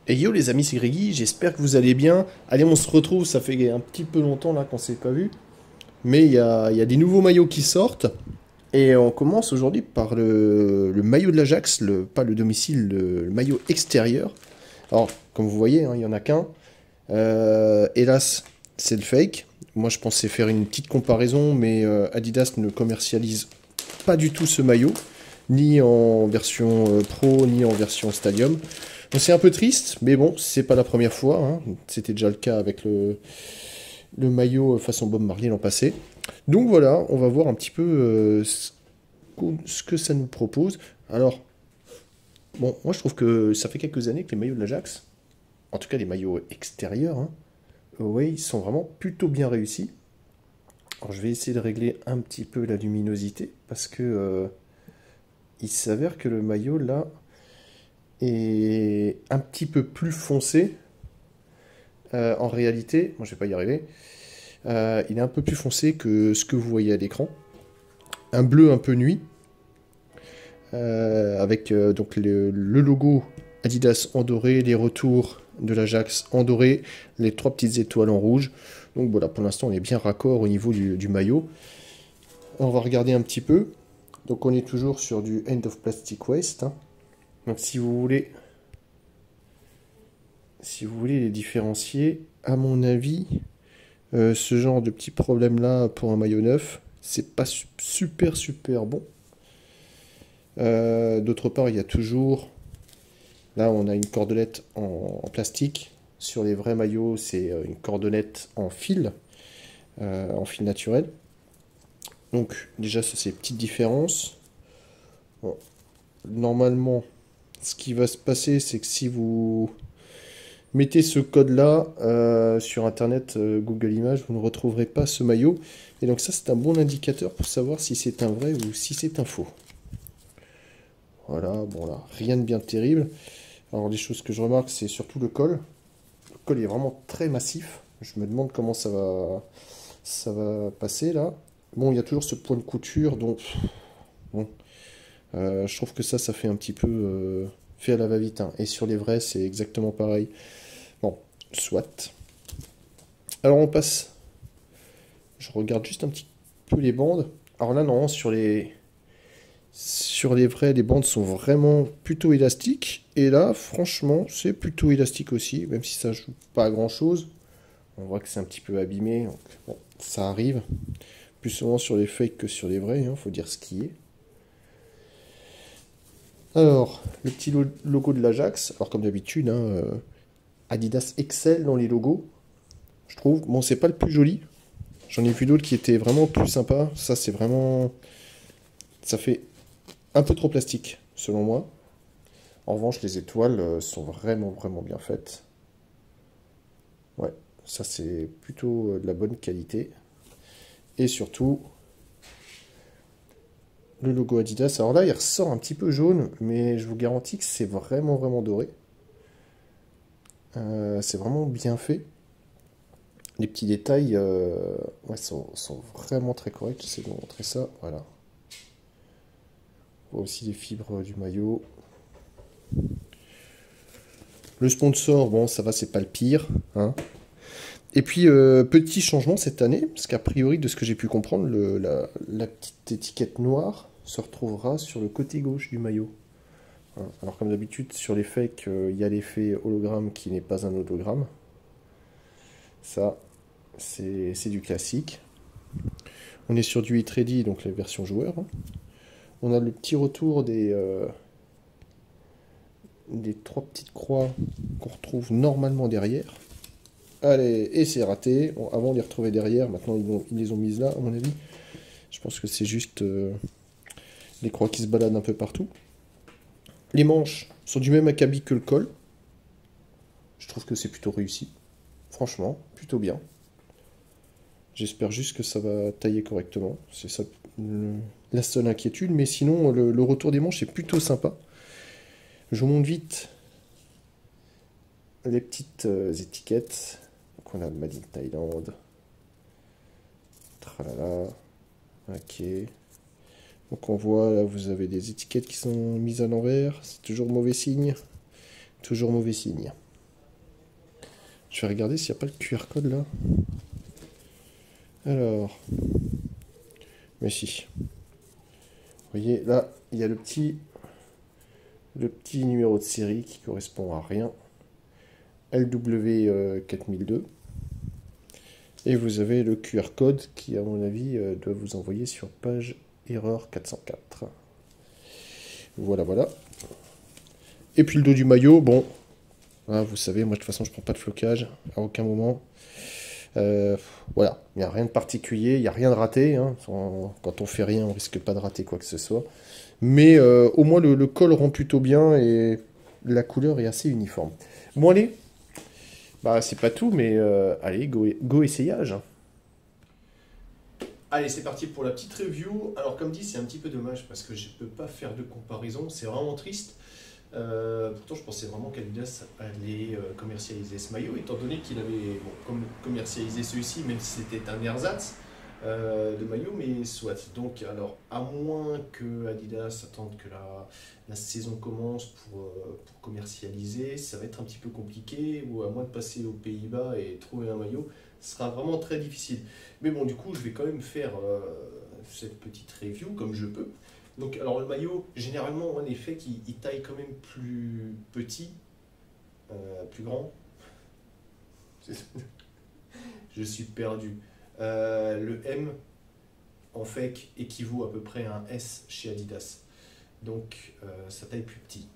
Et yo les amis, c'est Grégy, j'espère que vous allez bien. Allez, on se retrouve, ça fait un petit peu longtemps là qu'on s'est pas vu. Mais il y a des nouveaux maillots qui sortent. Et on commence aujourd'hui par le maillot de l'Ajax, pas le domicile, le maillot extérieur. Alors, comme vous voyez, hein, il n'y en a qu'un. Hélas, c'est le fake. Moi, je pensais faire une petite comparaison, mais Adidas ne commercialise pas du tout ce maillot, ni en version pro, ni en version stadium. Donc c'est un peu triste, mais bon, c'est pas la première fois, hein. C'était déjà le cas avec le maillot façon Bob Marley l'an passé. Donc voilà, on va voir un petit peu ce que ça nous propose. Alors, bon, moi je trouve que ça fait quelques années que les maillots de l'Ajax, en tout cas les maillots extérieurs, hein, ouais, ils sont vraiment plutôt bien réussis. Alors je vais essayer de régler un petit peu la luminosité, parce que il s'avère que le maillot là est un petit peu plus foncé. En réalité, moi je vais pas y arriver, il est un peu plus foncé que ce que vous voyez à l'écran. Un bleu un peu nuit, avec donc le logo Adidas en doré, les retours de l'Ajax en doré, les trois petites étoiles en rouge. Donc voilà, pour l'instant on est bien raccord au niveau du maillot. On va regarder un petit peu. Donc on est toujours sur du End of Plastic Waste, hein. Donc si vous voulez les différencier, à mon avis, ce genre de petit problème là pour un maillot neuf, c'est pas super bon. D'autre part, il y a toujours, là on a une cordelette en plastique. Sur les vrais maillots, c'est une cordelette en fil naturel. Donc déjà, ça c'est une petite différence. Bon, normalement, ce qui va se passer, c'est que si vous mettez ce code-là sur Internet, Google Images, vous ne retrouverez pas ce maillot. Et donc ça, c'est un bon indicateur pour savoir si c'est un vrai ou si c'est un faux. Voilà, bon là, rien de bien terrible. Alors les choses que je remarque, c'est surtout le col. Le col est vraiment très massif. Je me demande comment ça va passer là. Bon, il y a toujours ce point de couture, donc bon, je trouve que ça fait un petit peu fait à la va-vite, hein. Et sur les vrais, c'est exactement pareil. Bon, soit. Alors on passe. Je regarde juste un petit peu les bandes. Alors là, non, sur les vrais, les bandes sont vraiment plutôt élastiques. Et là, franchement, c'est plutôt élastique aussi, même si ça joue pas à grand chose. On voit que c'est un petit peu abîmé, donc bon, ça arrive. Plus souvent sur les fakes que sur les vrais, hein, faut dire ce qui est. Alors, le petit logo de l'Ajax, alors comme d'habitude, hein, Adidas excelle dans les logos, je trouve. Bon, c'est pas le plus joli. J'en ai vu d'autres qui étaient vraiment plus sympas. Ça, c'est vraiment. Ça fait un peu trop plastique, selon moi. En revanche, les étoiles sont vraiment bien faites. Ouais, ça, c'est plutôt de la bonne qualité. Et surtout, le logo Adidas. Alors là, il ressort un petit peu jaune, mais je vous garantis que c'est vraiment doré. C'est vraiment bien fait. Les petits détails ouais, sont vraiment très corrects. J'essaie de vous montrer ça. Voilà. On voit aussi les fibres du maillot. Le sponsor, bon, ça va, c'est pas le pire, hein. Et puis, petit changement cette année, parce qu'a priori, de ce que j'ai pu comprendre, la petite étiquette noire se retrouvera sur le côté gauche du maillot. Hein. Alors, comme d'habitude, sur les fakes, il y a l'effet hologramme qui n'est pas un hologramme. Ça, c'est du classique. On est sur du Hit Ready, donc la version joueur, hein. On a le petit retour des trois petites croix qu'on retrouve normalement derrière. Allez, et c'est raté. Bon, avant, on les retrouvait derrière. Maintenant, ils les ont mises là, à mon avis. Je pense que c'est juste les croix qui se baladent un peu partout. Les manches sont du même acabit que le col. Je trouve que c'est plutôt réussi. Franchement, plutôt bien. J'espère juste que ça va tailler correctement. C'est ça la seule inquiétude. Mais sinon, le retour des manches est plutôt sympa. Je vous montre vite les petites étiquettes. Donc on a Made in Thailand. Tralala. Ok. Donc on voit, là vous avez des étiquettes qui sont mises à l'envers. C'est toujours mauvais signe. Toujours mauvais signe. Je vais regarder s'il n'y a pas le QR code là. Alors. Mais si. Vous voyez, là, il y a le petit numéro de série qui correspond à rien. LW4002. Et vous avez le QR code qui, à mon avis, doit vous envoyer sur page erreur 404. Voilà, voilà. Et puis le dos du maillot, bon, hein, vous savez, moi de toute façon, je prends pas de flocage à aucun moment. Voilà, il n'y a rien de particulier, il n'y a rien de raté. Hein. Quand on fait rien, on risque pas de rater quoi que ce soit. Mais au moins, le col rend plutôt bien et la couleur est assez uniforme. Bon, allez, bah, c'est pas tout, mais allez, go essayage. Allez, c'est parti pour la petite review. Alors, comme dit, c'est un petit peu dommage parce que je ne peux pas faire de comparaison. C'est vraiment triste. Pourtant, je pensais vraiment qu'Adidas allait commercialiser ce maillot, étant donné qu'il avait commercialisé celui-ci, même si c'était un ersatz de maillot, mais soit. Donc, alors, à moins que Adidas attende que la saison commence pour commercialiser, ça va être un petit peu compliqué, ou à moins de passer aux Pays-Bas et trouver un maillot, ce sera vraiment très difficile. Mais bon, du coup, je vais quand même faire cette petite review comme je peux. Donc, alors le maillot, généralement, en effet, il taille quand même plus petit, plus grand. Je suis perdu. Le M, en fait, équivaut à peu près à un S chez Adidas. Donc, ça taille plus petit.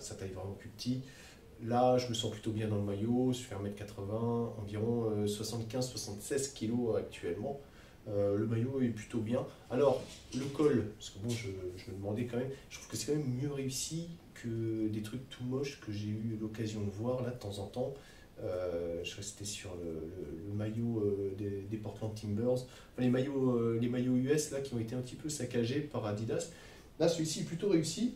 Ça taille vraiment plus petit. Là, je me sens plutôt bien dans le maillot. Je fais 1m80, environ 75-76 kg actuellement. Le maillot est plutôt bien. Alors, le col, parce que bon, je me demandais quand même, je trouve que c'est quand même mieux réussi que des trucs tout moches que j'ai eu l'occasion de voir là de temps en temps. Je restais sur le maillot des Portland Timbers, enfin, les maillots US là qui ont été un petit peu saccagés par Adidas. Là, celui-ci est plutôt réussi.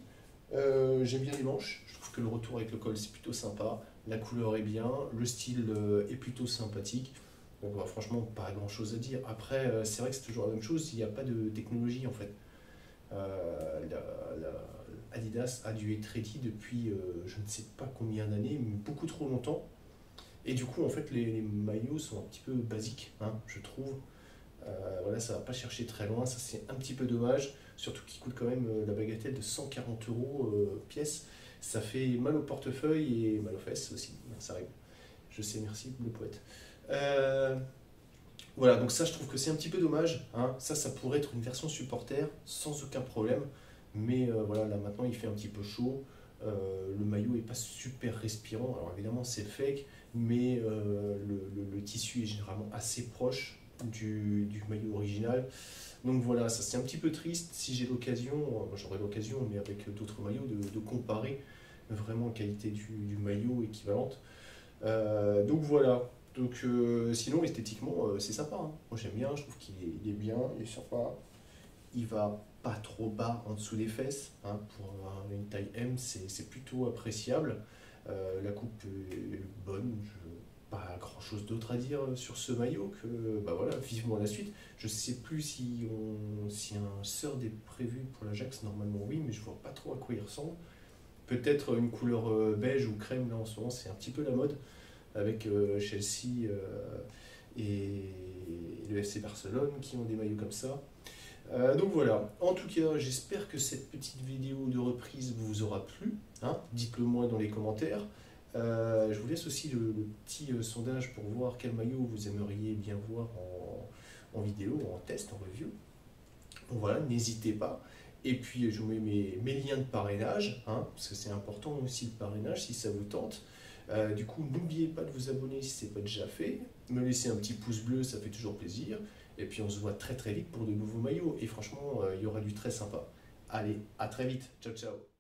J'aime bien les manches. Je trouve que le retour avec le col c'est plutôt sympa. La couleur est bien, le style est plutôt sympathique. Donc bah, franchement, pas grand chose à dire. Après, c'est vrai que c'est toujours la même chose, il n'y a pas de technologie en fait. Adidas a dû être ready depuis je ne sais pas combien d'années, mais beaucoup trop longtemps. Et du coup, en fait, les maillots sont un petit peu basiques, hein, je trouve. Voilà, ça va pas chercher très loin, ça c'est un petit peu dommage. Surtout qu'il coûte quand même la bagatelle de 140 € pièce. Ça fait mal au portefeuille et mal aux fesses aussi, ça arrive. Je sais, merci le poète. Voilà, donc ça je trouve que c'est un petit peu dommage. Hein. Ça pourrait être une version supporter sans aucun problème. Mais voilà, là maintenant il fait un petit peu chaud. Le maillot n'est pas super respirant. Alors évidemment c'est fake, mais le tissu est généralement assez proche du maillot original. Donc voilà, ça c'est un petit peu triste. Si j'ai l'occasion, j'aurai l'occasion, mais avec d'autres maillots, de comparer vraiment la qualité du maillot équivalente. Donc voilà. Donc sinon esthétiquement c'est sympa. Hein. Moi j'aime bien, je trouve qu'il est bien, il est sympa. Il va pas trop bas en dessous des fesses. Hein. Pour une taille M c'est plutôt appréciable. La coupe est bonne. Pas grand chose d'autre à dire sur ce maillot que bah voilà, vivement la suite. Je sais plus si un sort est prévu pour l'Ajax, normalement oui, mais je vois pas trop à quoi il ressemble. Peut-être une couleur beige ou crème, là en ce moment c'est un petit peu la mode, avec Chelsea et le FC Barcelone qui ont des maillots comme ça. Donc voilà, en tout cas j'espère que cette petite vidéo de reprise vous aura plu, hein. Dites-le moi dans les commentaires. Je vous laisse aussi le petit sondage pour voir quel maillot vous aimeriez bien voir en vidéo, en test, en review. Donc voilà, n'hésitez pas. Et puis je vous mets mes liens de parrainage, hein, parce que c'est important aussi le parrainage si ça vous tente. Du coup, n'oubliez pas de vous abonner si ce n'est pas déjà fait. Me laisser un petit pouce bleu, ça fait toujours plaisir. Et puis on se voit très très vite pour de nouveaux maillots. Et franchement, il y aura du très sympa. Allez, à très vite. Ciao, ciao.